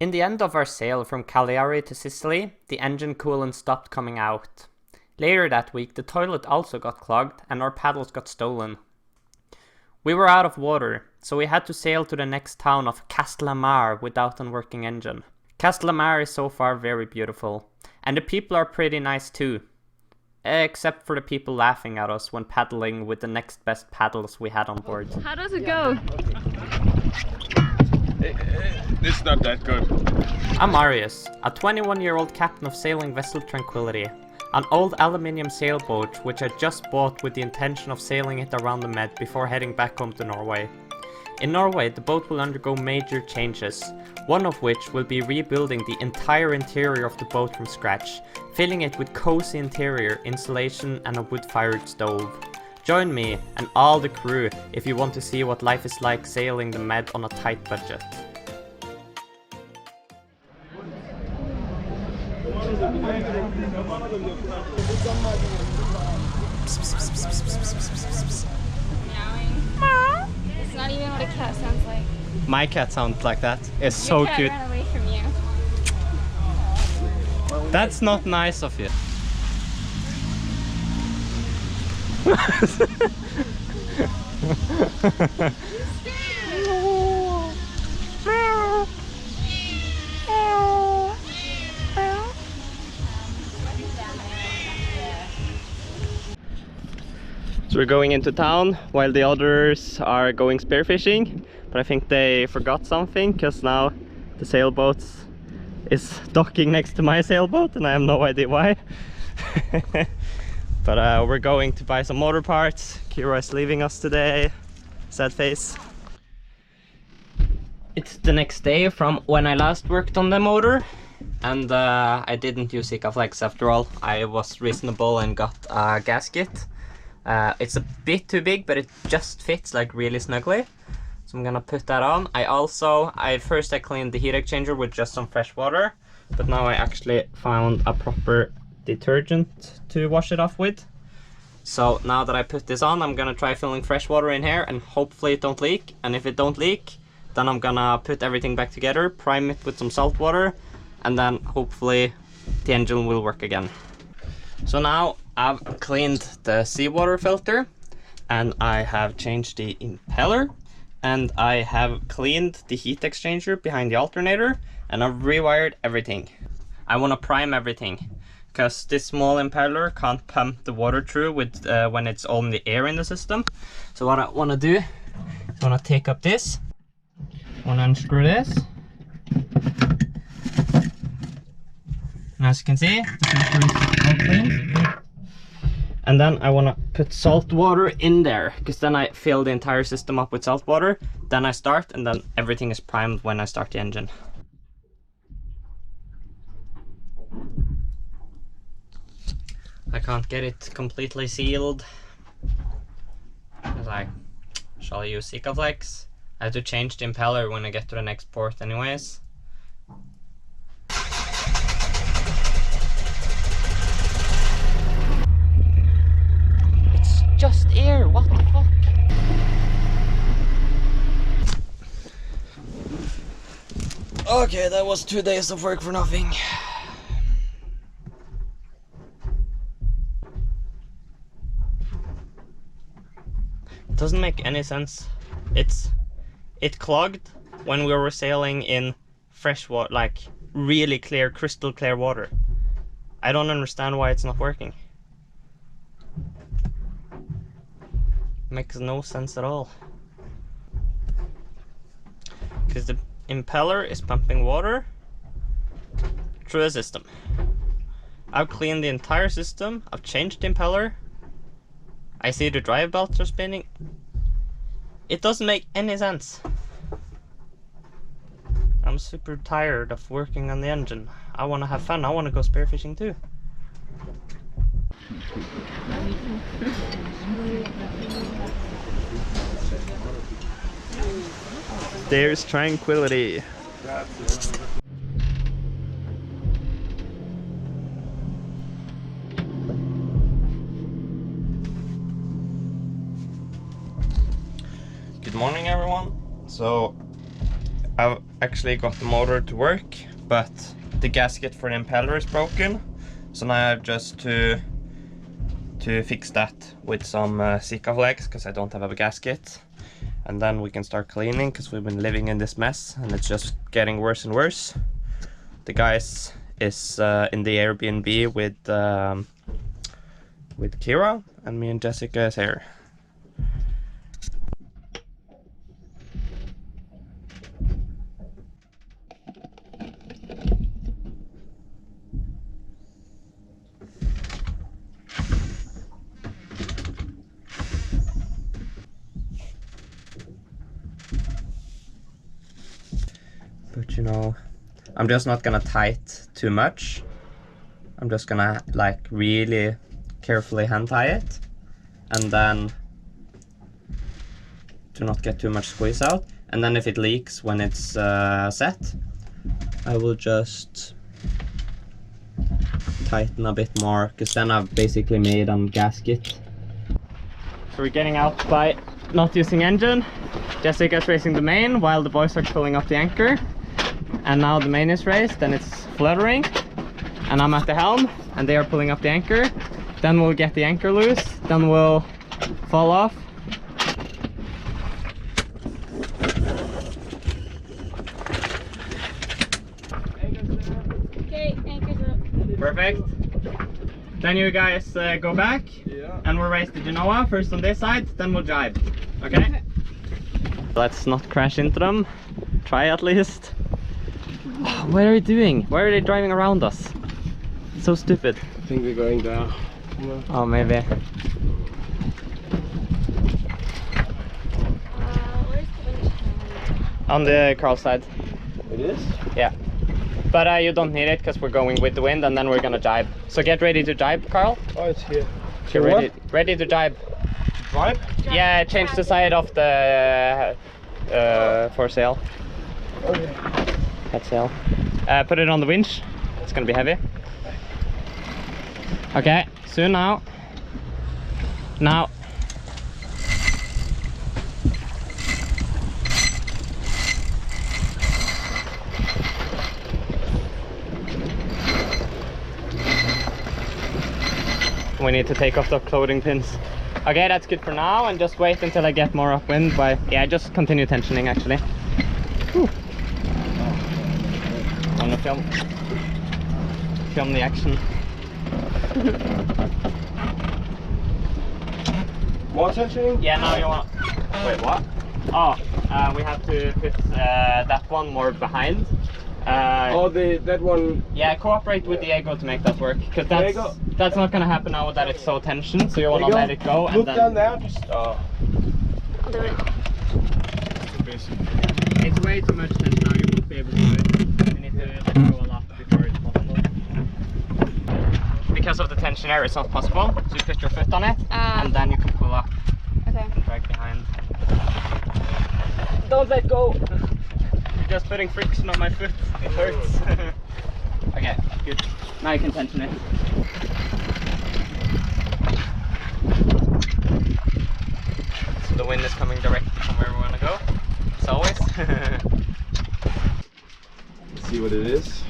In the end of our sail from Cagliari to Sicily, the engine coolant stopped coming out. Later that week, the toilet also got clogged and our paddles got stolen. We were out of water, so we had to sail to the next town of Castellamare without a working engine. Castellamare is so far very beautiful, and the people are pretty nice too. Except for the people laughing at us when paddling with the next best paddles we had on board. How does it go? It's not that good. I'm Marius, a 21-year-old captain of sailing vessel Tranquility, an old aluminium sailboat which I just bought with the intention of sailing it around the Med before heading back home to Norway. In Norway, the boat will undergo major changes, one of which will be rebuilding the entire interior of the boat from scratch, filling it with cozy interior, insulation and a wood-fired stove. Join me and all the crew if you want to see what life is like sailing the Med on a tight budget. It's not even what a cat sounds like. My cat sounds like that. It's Your so cat cute. ran away from you. That's not nice of you. So we're going into town while the others are going spearfishing, but I think they forgot something because now the sailboat is docking next to my sailboat and I have no idea why. But we're going to buy some motor parts. Kira is leaving us today. Sad face. It's the next day from when I last worked on the motor, and I didn't use Sikaflex after all. I was reasonable and got a gasket. It's a bit too big, but it just fits like really snugly. So I'm gonna put that on. First I cleaned the heat exchanger with just some fresh water, but now I actually found a proper detergent to wash it off with. So now that I put this on, I'm gonna try filling fresh water in here and hopefully it don't leak. And if it don't leak, then I'm gonna put everything back together, prime it with some salt water, and then hopefully the engine will work again. So now I've cleaned the seawater filter and I have changed the impeller and I have cleaned the heat exchanger behind the alternator and I've rewired everything. I want to prime everything because this small impeller can't pump the water through with when it's only air in the system. So what I want to do is I want to take up this, I want to unscrew this. And as you can see, the filter is all clean. And then I want to put salt water in there, because then I fill the entire system up with salt water. Then I start, and then everything is primed when I start the engine. I can't get it completely sealed, because I shall use Sikaflex. I have to change the impeller when I get to the next port anyways. Just air, what the fuck? Okay, that was 2 days of work for nothing. It doesn't make any sense. It clogged when we were sailing in fresh water, like really clear, crystal clear water. I don't understand why it's not working. Makes no sense at all. Because the impeller is pumping water through the system. I've cleaned the entire system, I've changed the impeller. I see the drive belts are spinning. It doesn't make any sense. I'm super tired of working on the engine. I want to have fun, I want to go spearfishing too. There's Tranquility. Good morning everyone. So I've actually got the motor to work, but the gasket for the impeller is broken. So now I have just to fix that with some Sika flex, because I don't have a gasket. And then we can start cleaning, because we've been living in this mess and it's just getting worse and worse. The guys is in the Airbnb with Kira, and me and Jessica is here. But you know, I'm just not gonna tight too much. I'm just gonna like really carefully hand tie it, and then do not get too much squeeze out. And then if it leaks when it's set, I will just tighten a bit more, because then I've basically made a gasket. So we're getting out by not using engine. Jessica's racing the main while the boys are pulling up the anchor. And now the main is raised and it's fluttering. And I'm at the helm and they are pulling up the anchor. Then we'll get the anchor loose. Then we'll fall off. Okay, anchor's up. Perfect. Then you guys go back. Yeah. And we'll race the Genoa first on this side, then we'll jibe. Okay? Let's not crash into them. Try at least. What are you doing? Why are they driving around us? It's so stupid. I think we're going down. Oh, maybe. Where's the winch? On the Carl side. It is? Yeah. But you don't need it because we're going with the wind and then we're gonna jibe. So get ready to jibe, Carl. Oh, it's here. Get ready to jibe. Drive? Yeah, change the side of the for sail. Okay. Head sail. Put it on the winch. It's gonna be heavy. Okay, soon now. Now. We need to take off the clothing pins. Okay, that's good for now, and just wait until I get more upwind by, yeah, just continue tensioning actually. Whew. Wanna film the action. More tensioning? Yeah, now you want, wait, what? Oh, we have to put that one more behind. That one. Yeah, cooperate with the ego to make that work, because that's not gonna happen now that it's so tensioned. So you wanna let it go and look then down there. Just I'll do it. it's way too much tension now. You won't be able to do it. You need to let it go a lot before it's possible. Because of the tension area, it's not possible. So you put your foot on it, and then you can pull up Okay. and drag behind. Don't let go. You're just putting friction on my foot. It hurts. Okay, good. Now you can tension it. So the wind is coming directly from where we want to go, as always. see what it is.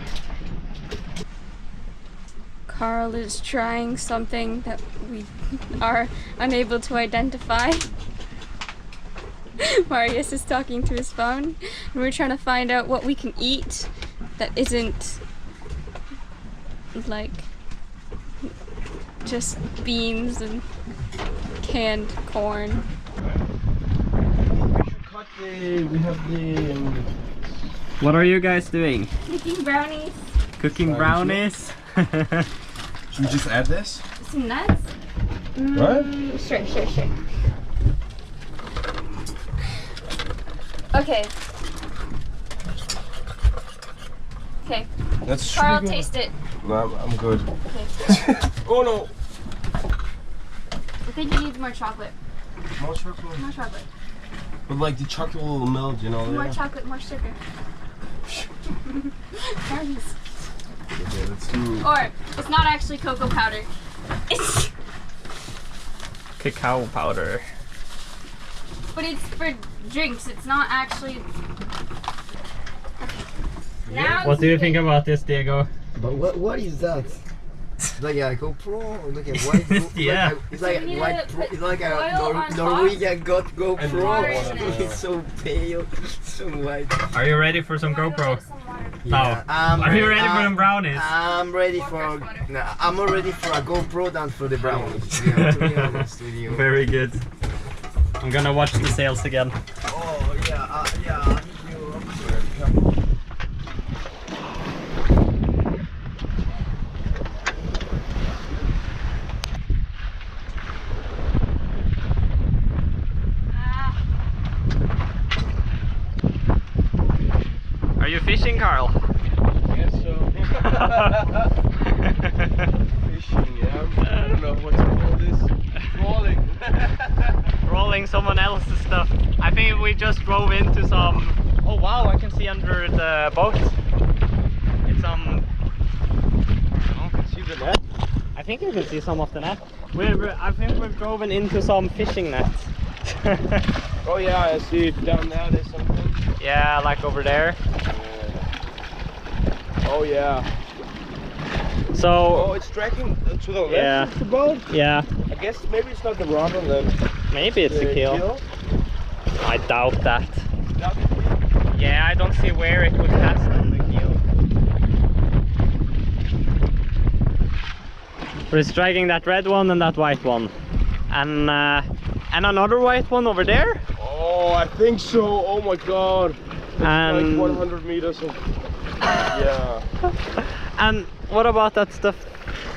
Carl is trying something that we are unable to identify. Marius is talking to his phone, and we're trying to find out what we can eat that isn't like just beans and canned corn. We have the. What are you guys doing? Making brownies. Cooking brownies? Should we just add this? Some nuts. Right? Sure. Okay. Okay. That's Carl, good. taste it. No, I'm good. Okay. Oh no! I think it needs more chocolate. More chocolate? More chocolate. But like the chocolate will melt, you know? More yeah. chocolate, more sugar. Brownies. Okay, let's do. Or, it's not actually cocoa powder. It's, Cacao powder. but it's for drinks. It's not actually. Now What do you think about this, Diego? But what is that? It's like a GoPro, like a white GoPro. Yeah. It's like So we a need white to Pro. put It's like a oil on top Norwegian and water in GoPro. it. It's so pale, so white. Are you ready for some GoPro? Yeah. Are you ready for them brownies? I'm ready for. No, I'm more ready for a GoPro than for the brownies. Yeah, to be honest with you. Very good. I'm gonna watch the sales again. Oh yeah, yeah. I need you up there. Are you fishing, Carl? Guess so. Fishing, yeah. I don't know what to call this. Trawling. Rolling someone else's stuff. I think we just drove into some... Oh wow, I can see under the boat. It's some... I don't know, can see the net? I think you can see some of the net. I think we've driven into some fishing nets. Oh yeah, I see it down there. There's something. Yeah, like over there. Oh yeah. So... Oh, it's tracking to the left Yeah. of the boat. Yeah, I guess maybe it's not the rod on the maybe it's a kill. I doubt that. That- Yeah, I don't see where it would cast on the keel. But it's dragging that red one and that white one. And another white one over there. Oh, I think so. Oh my god. It's And- like 100 meters of... Yeah. And what about that stuff?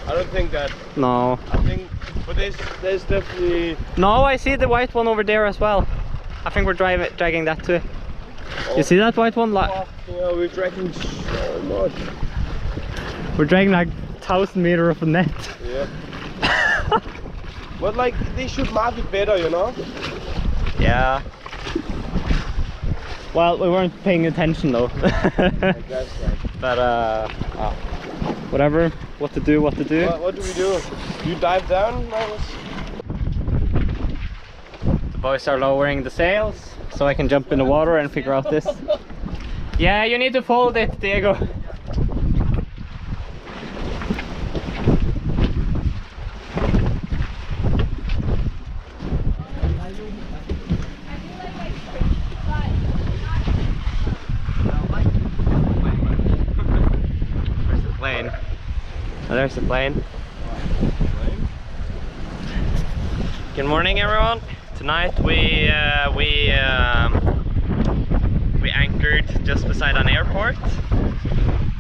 I don't think that... No. I think... But there's definitely... No, I see the white one over there as well. I think we're dragging that too. You see that white one? Fuck, yeah, we're dragging so much. We're dragging like 1,000 meters of a net. Yeah. But like, they should mark it better, you know? Yeah. Well, we weren't paying attention though. I guess that. But whatever. What to do, what to do. What do we do? You dive down, Magnus? The boys are lowering the sails so I can jump in the water and figure out this. Yeah, you need to fold it, Diego. Where's the plane? Oh, there's the plane. Good morning, everyone. Tonight we anchored just beside an airport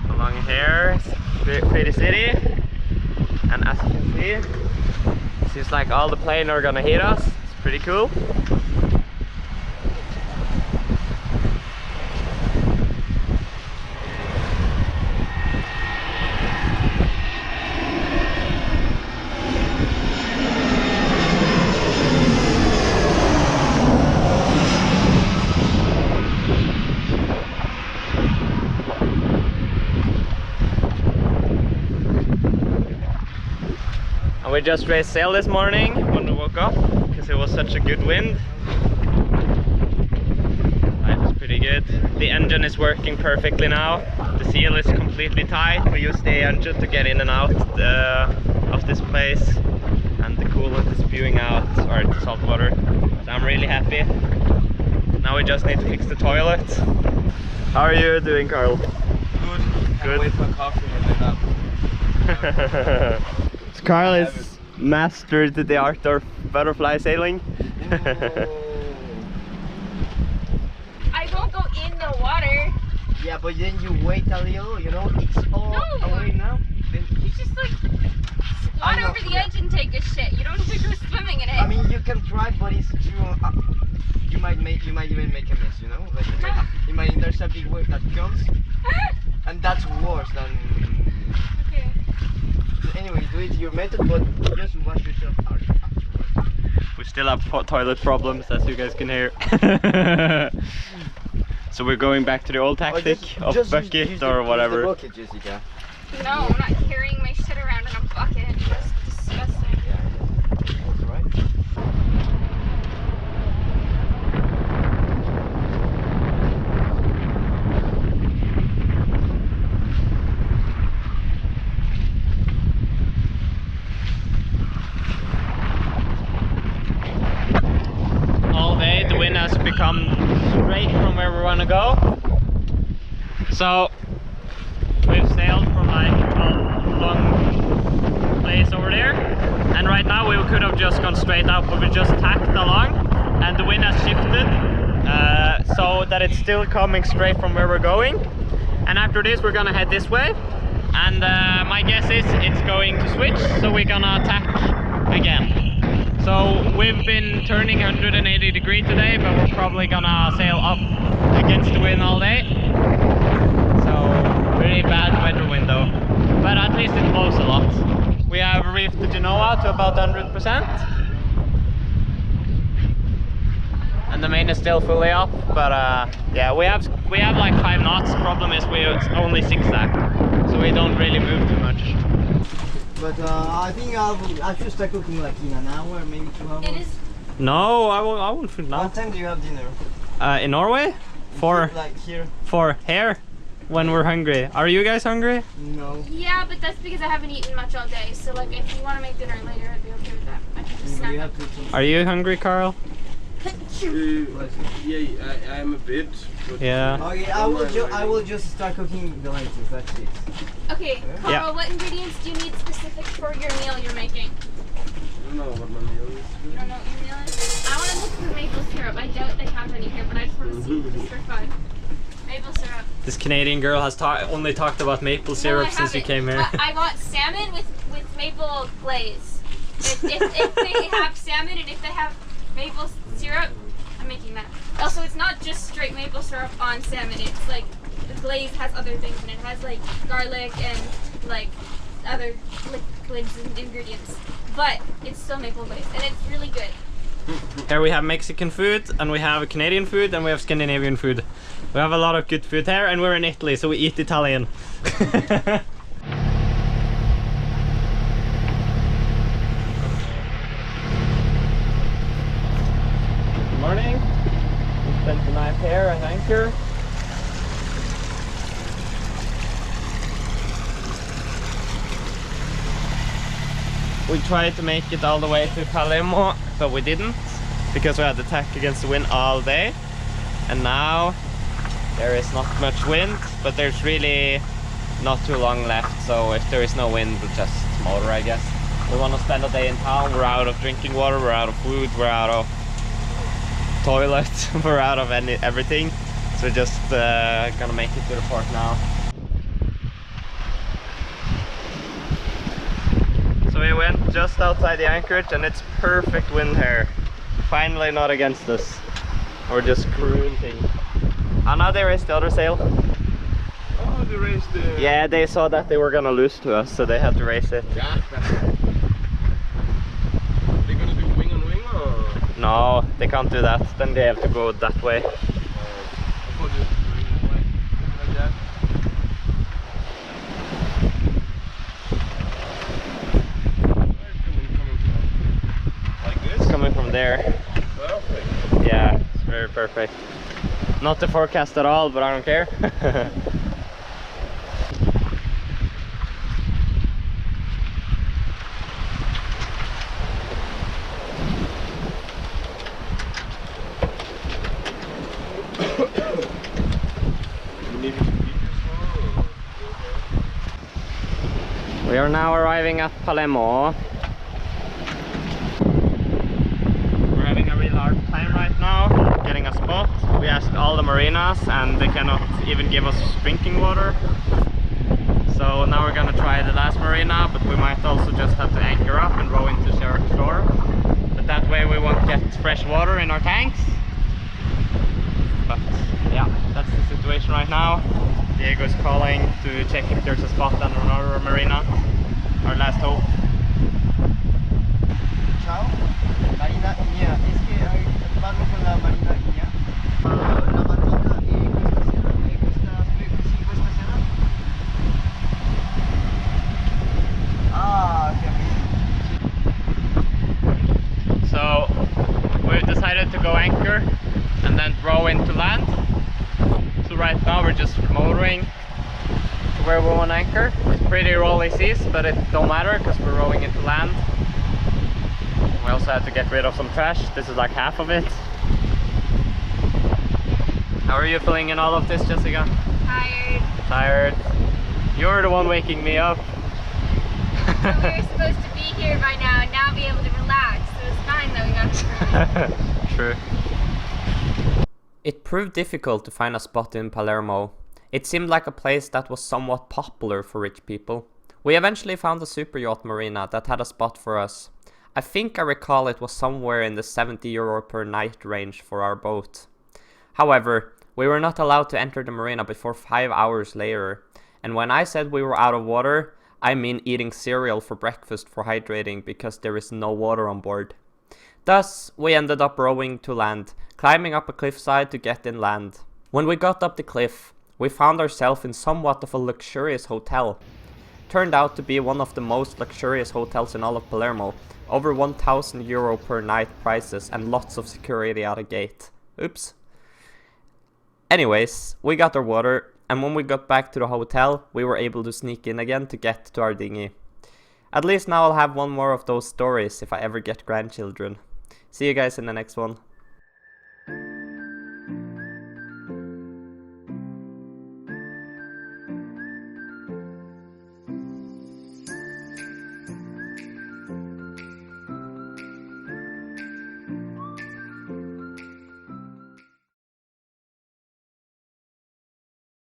along here, pretty city, and as you can see, it seems like all the planes are gonna hit us. It's pretty cool. We just raised sail this morning when we woke up because it was such a good wind. Life is pretty good. The engine is working perfectly now. The seal is completely tight. We use the engine to get in and out of this place, and the coolant is spewing out, or the salt water. So I'm really happy. Now we just need to fix the toilet. How are you doing, Carl? Good. Wait for coffee and then up. Carl is mastered the art of butterfly sailing. I won't go in the water. Yeah, but then you wait a little, you know, it's all No. away now. Then You just like I squat know, over the yeah. edge and take a shit. You don't have to go swimming in it. I mean, you can try, but it's too. You might even make a mess, you know. Like there's a big wave that comes, and that's worse than. Okay. Anyway, do it your method, but just wash yourself out afterwards. We still have toilet problems, as you guys can hear. So we're going back to the old tactic of bucket use or whatever. Use the bucket, Jessica. No, I'm not carrying my shit around in a bucket. That's disgusting. That's right. So we've sailed from like a long place over there, and right now we could have just gone straight up, but we just tacked along, and the wind has shifted so that it's still coming straight from where we're going. And after this we're gonna head this way, and my guess is it's going to switch, so we're gonna tack again. So we've been turning 180 degrees today, but we're probably gonna sail up against the wind all day. So really bad weather window, but at least it blows a lot. We have reefed the Genoa to about 100%, and the main is still fully up. But yeah, we have like 5 knots. Problem is it's only zigzag, so we don't really move too much. But I think I should start cooking like in an hour, maybe 2 hours. It is. No, I won't think now. What time do you have dinner? In Norway? Like here? For here, when we're hungry. Are you guys hungry? No. Yeah, but that's because I haven't eaten much all day. So like, if you want to make dinner later, I'd be okay with that. I can just You snack. have to eat. Are you hungry, Carl? Yeah, I am a bit. But Yeah. Okay, I will just start cooking the lentils. That's it. Okay, Carl, Yeah. what ingredients do you need specific for your meal you're making? I don't know what my meal is. You don't know what your meal is? I want to look for maple syrup. I doubt they have any here, but I just want to see just for fun. Maple syrup. This Canadian girl has only talked about maple syrup since you came here. I want salmon with maple glaze. If they have salmon and if they have maple syrup, I'm making that. Also, it's not just straight maple syrup on salmon. It's like the glaze has other things in it. It has like garlic and like other liquids and ingredients. But it's still maple glaze and it's really good. Here we have Mexican food, and we have Canadian food, and we have Scandinavian food. We have a lot of good food here, and we're in Italy, so we eat Italian. Good morning. We spent the night here at anchor. We tried to make it all the way to Palermo, but we didn't, because we had the tack against the wind all day. And now there is not much wind, but there's really not too long left, so if there is no wind, we'll just motor, I guess. We want to spend a day in town. We're out of drinking water, we're out of food, we're out of toilet, we're out of everything. So we're just gonna make it to the port now. So we went just outside the anchorage, and it's perfect wind here. Finally not against us. We're just cruising. Oh, now they raised the other sail. Oh, they raised the... Yeah, they saw that they were gonna lose to us, so they had to raise it. Yeah. They're gonna do wing on wing, or...? No, they can't do that. Then they have to go that way. I thought you were wing on wing. Like that. It's coming from there. Perfect. Yeah, it's very perfect. Not the forecast at all, but I don't care. We are now arriving at Palermo. We're having a really hard time right now getting a spot. We asked all the marinas and they cannot even give us drinking water. So now we're gonna try the last marina, but we might also just have to anchor up and row into shore. But that way we won't get fresh water in our tanks. But yeah, that's the situation right now. Diego's calling to check if there's a spot on another marina. Our last hope. Ciao. Marina Ignea. Es que parlo con la Marina Ignea. La matita e questa sera? Ah, okay. So we've decided to go anchor and then row into land. So right now we're just motoring to where we want to anchor. It's pretty rolly seas, but it don't matter because we're rowing into land. We also have to get rid of some trash. This is like half of it. How are you feeling in all of this, Jessica? tired. Tired. You're the one waking me up. But we were supposed to be here by now and now be able to relax. So it's fine that we got here early. True. It proved difficult to find a spot in Palermo. It seemed like a place that was somewhat popular for rich people. We eventually found a super yacht marina that had a spot for us. I think I recall it was somewhere in the 70 euro per night range for our boat. However, we were not allowed to enter the marina before 5 hours later. And when I said we were out of water, I mean eating cereal for breakfast for hydrating because there is no water on board. Thus, we ended up rowing to land, climbing up a cliffside to get inland. When we got up the cliff, we found ourselves in somewhat of a luxurious hotel. Turned out to be one of the most luxurious hotels in all of Palermo, over 1,000 euro per night prices and lots of security at a gate. Oops. Anyways, we got our water, and when we got back to the hotel, we were able to sneak in again to get to our dinghy. At least now I'll have one more of those stories if I ever get grandchildren. See you guys in the next one.